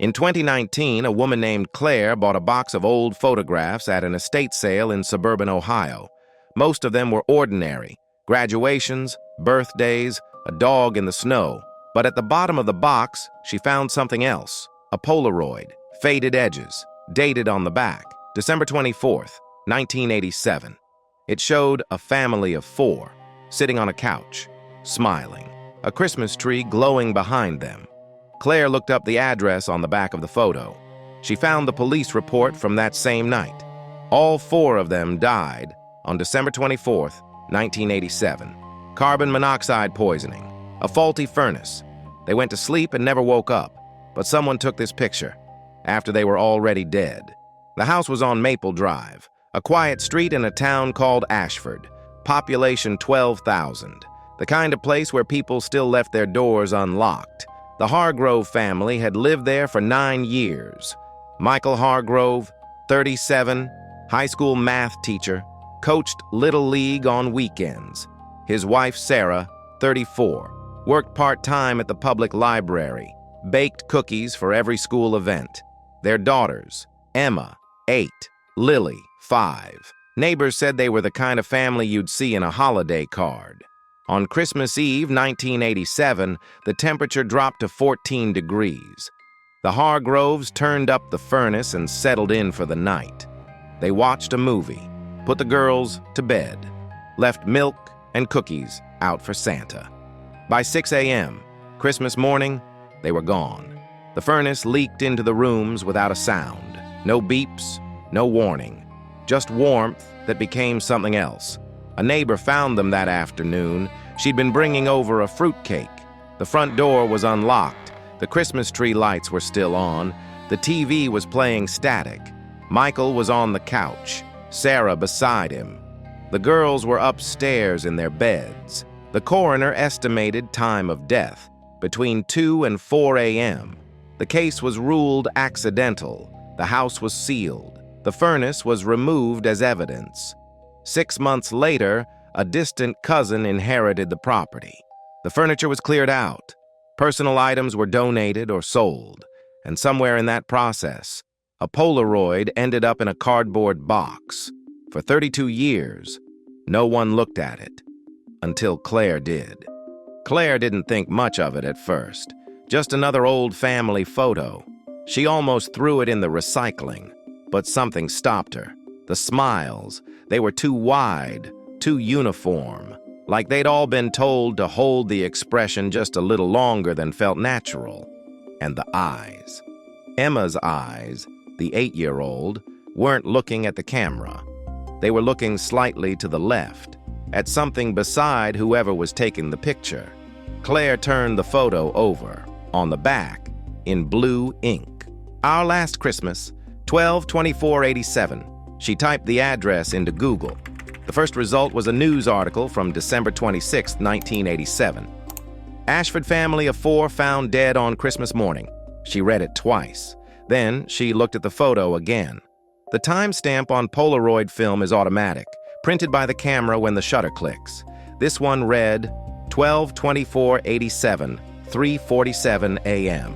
In 2019, a woman named Claire bought a box of old photographs at an estate sale in suburban Ohio. Most of them were ordinary: graduations, birthdays, a dog in the snow. But at the bottom of the box, she found something else: a Polaroid, faded edges, dated on the back, December 24th, 1987. It showed a family of 4, sitting on a couch, smiling, a Christmas tree glowing behind them. Claire looked up the address on the back of the photo. She found the police report from that same night. All 4 of them died on December 24th, 1987. Carbon monoxide poisoning, a faulty furnace. They went to sleep and never woke up, but someone took this picture after they were already dead. The house was on Maple Drive, a quiet street in a town called Ashford, population 12,000, the kind of place where people still left their doors unlocked. The Hargrove family had lived there for 9 years. Michael Hargrove, 37, high school math teacher, coached Little League on weekends. His wife, Sarah, 34, worked part-time at the public library, baked cookies for every school event. Their daughters, Emma, 8, Lily, 5. Neighbors said they were the kind of family you'd see in a holiday card. On Christmas Eve, 1987, the temperature dropped to 14 degrees. The Hargroves turned up the furnace and settled in for the night. They watched a movie, put the girls to bed, left milk and cookies out for Santa. By 6 a.m., Christmas morning, they were gone. The furnace leaked into the rooms without a sound. No beeps, no warning. Just warmth that became something else. A neighbor found them that afternoon. She'd been bringing over a fruitcake. The front door was unlocked. The Christmas tree lights were still on. The TV was playing static. Michael was on the couch, Sarah beside him. The girls were upstairs in their beds. The coroner estimated time of death between 2 and 4 a.m. The case was ruled accidental. The house was sealed. The furnace was removed as evidence. 6 months later, a distant cousin inherited the property. The furniture was cleared out. Personal items were donated or sold. And somewhere in that process, a Polaroid ended up in a cardboard box. For 32 years, no one looked at it. Until Claire did. Claire didn't think much of it at first. Just another old family photo. She almost threw it in the recycling. But something stopped her. The smiles. They were too wide, too uniform. Like they'd all been told to hold the expression just a little longer than felt natural. And the eyes. Emma's eyes, the 8-year-old, weren't looking at the camera. They were looking slightly to the left, at something beside whoever was taking the picture. Claire turned the photo over. On the back, in blue ink, "Our last Christmas, 12/24/87. She typed the address into Google. The first result was a news article from December 26, 1987. Ashford family of 4 found dead on Christmas morning. She read it twice. Then she looked at the photo again. The timestamp on Polaroid film is automatic, printed by the camera when the shutter clicks. This one read 12/24/87, 3:47 a.m.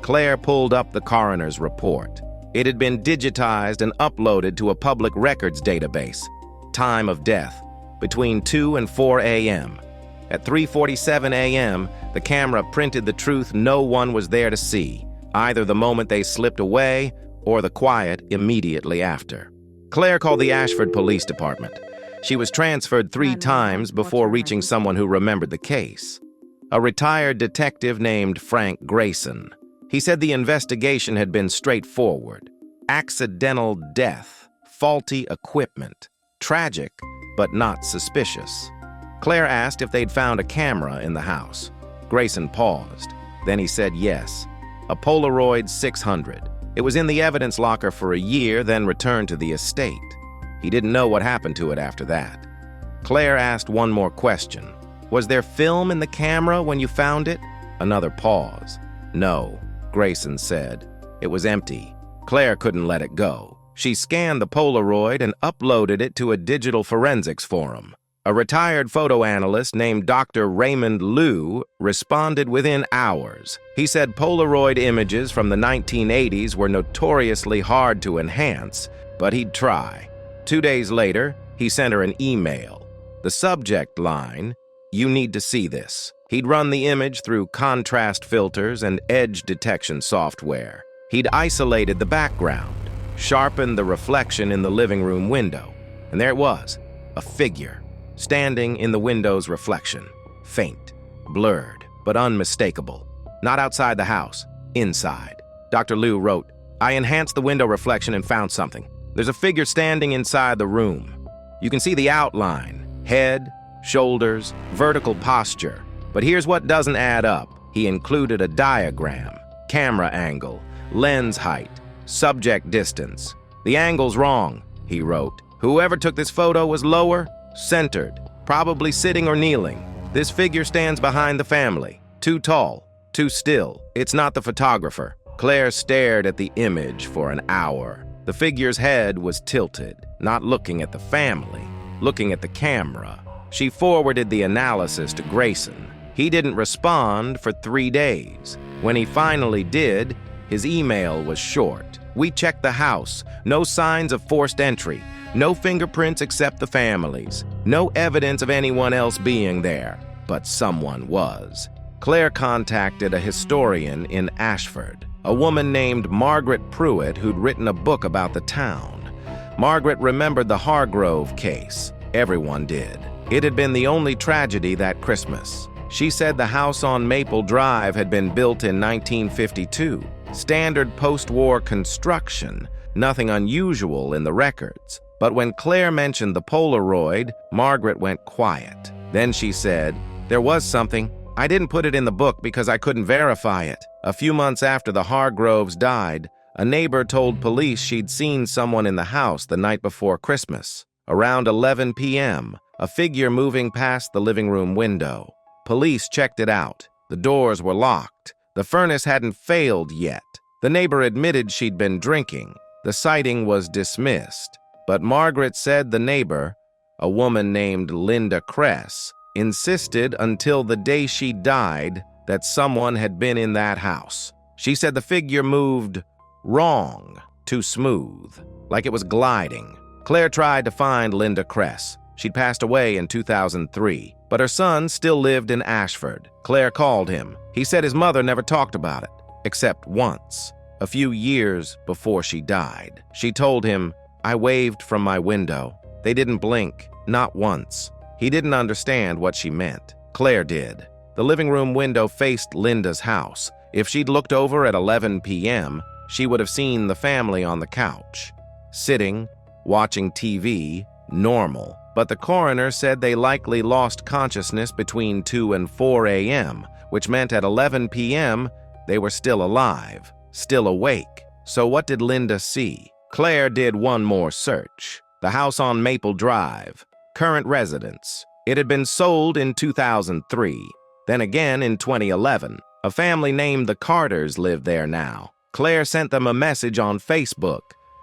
Claire pulled up the coroner's report. It had been digitized and uploaded to a public records database. Time of death, between 2 and 4 a.m. At 3:47 a.m., the camera printed the truth no one was there to see, either the moment they slipped away or the quiet immediately after. Claire called the Ashford Police Department. She was transferred 3 times before reaching someone who remembered the case. A retired detective named Frank Grayson. He said the investigation had been straightforward. Accidental death, faulty equipment, tragic, but not suspicious. Claire asked if they'd found a camera in the house. Grayson paused. Then he said yes. A Polaroid 600. It was in the evidence locker for a year, then returned to the estate. He didn't know what happened to it after that. Claire asked one more question. Was there film in the camera when you found it? Another pause. No, Grayson said. It was empty. Claire couldn't let it go. She scanned the Polaroid and uploaded it to a digital forensics forum. A retired photo analyst named Dr. Raymond Liu responded within hours. He said Polaroid images from the 1980s were notoriously hard to enhance, but he'd try. 2 days later, he sent her an email. The subject line, "You need to see this." He'd run the image through contrast filters and edge detection software. He'd isolated the background, sharpened the reflection in the living room window, and there it was, a figure, standing in the window's reflection, faint, blurred, but unmistakable. Not outside the house, inside. Dr. Liu wrote, "I enhanced the window reflection and found something. There's a figure standing inside the room. You can see the outline, head, shoulders, vertical posture. But here's what doesn't add up." He included a diagram, camera angle, lens height, subject distance. "The angle's wrong," he wrote. "Whoever took this photo was lower, centered, probably sitting or kneeling. This figure stands behind the family. Too tall, too still. It's not the photographer." Claire stared at the image for an hour. The figure's head was tilted, not looking at the family, looking at the camera. She forwarded the analysis to Grayson. He didn't respond for 3 days. When he finally did, his email was short. "We checked the house. No signs of forced entry. No fingerprints except the family's. No evidence of anyone else being there. But someone was." Claire contacted a historian in Ashford, a woman named Margaret Pruitt who'd written a book about the town. Margaret remembered the Hargrove case. Everyone did. It had been the only tragedy that Christmas. She said the house on Maple Drive had been built in 1952. Standard post-war construction, nothing unusual in the records. But when Claire mentioned the Polaroid, Margaret went quiet. Then she said, "There was something. I didn't put it in the book because I couldn't verify it." A few months after the Hargroves died, a neighbor told police she'd seen someone in the house the night before Christmas. Around 11 p.m., a figure moving past the living room window. Police checked it out. The doors were locked. The furnace hadn't failed yet. The neighbor admitted she'd been drinking. The sighting was dismissed. But Margaret said the neighbor, a woman named Linda Kress, insisted until the day she died that someone had been in that house. She said the figure moved wrong, too smooth, like it was gliding. Claire tried to find Linda Kress. She'd passed away in 2003, but her son still lived in Ashford. Claire called him. He said his mother never talked about it, except once, a few years before she died. She told him, "I waved from my window. They didn't blink, not once." He didn't understand what she meant. Claire did. The living room window faced Linda's house. If she'd looked over at 11 p.m., she would have seen the family on the couch, sitting, watching TV, normal. But the coroner said they likely lost consciousness between 2 and 4 a.m., which meant at 11 p.m. they were still alive, still awake. So what did Linda see? Claire did one more search. The house on Maple Drive. Current residents. It had been sold in 2003. Then again in 2011. A family named the Carters lived there now. Claire sent them a message on Facebook.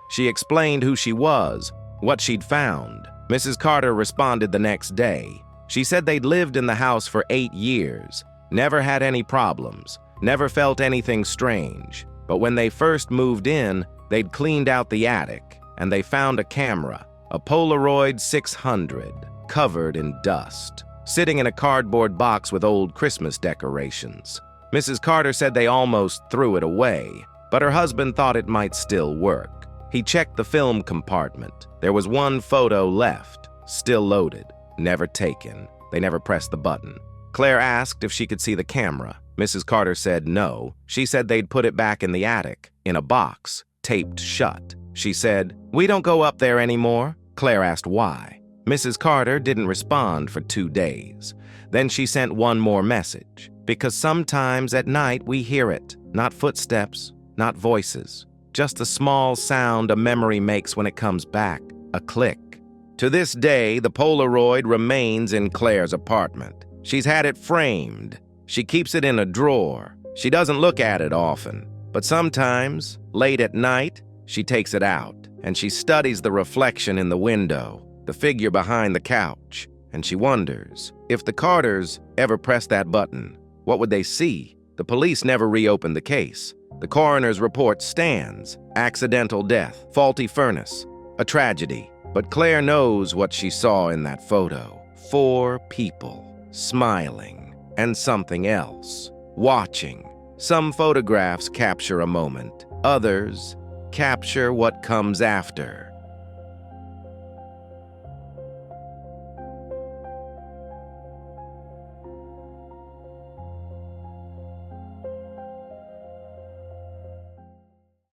She explained who she was, what she'd found. Mrs. Carter responded the next day. She said they'd lived in the house for 8 years, never had any problems, never felt anything strange. But when they first moved in, they'd cleaned out the attic, and they found a camera, a Polaroid 600, covered in dust, sitting in a cardboard box with old Christmas decorations. Mrs. Carter said they almost threw it away, but her husband thought it might still work. He checked the film compartment. There was one photo left, still loaded, never taken. They never pressed the button. Claire asked if she could see the camera. Mrs. Carter said no. She said they'd put it back in the attic, in a box, taped shut. She said, "We don't go up there anymore." Claire asked why. Mrs. Carter didn't respond for 2 days. Then she sent one more message. "Because sometimes at night we hear it. Not footsteps, not voices. Just the small sound a memory makes when it comes back. A click." To this day, the Polaroid remains in Claire's apartment. She's had it framed. She keeps it in a drawer. She doesn't look at it often. But sometimes, late at night, she takes it out, and she studies the reflection in the window, the figure behind the couch, And she wonders, if the Carters ever pressed that button, what would they see? The police never reopened the case. The coroner's report stands. Accidental death, faulty furnace, a tragedy. But Claire knows what she saw in that photo. 4 people, smiling, and something else, watching. Some photographs capture a moment. Others capture what comes after.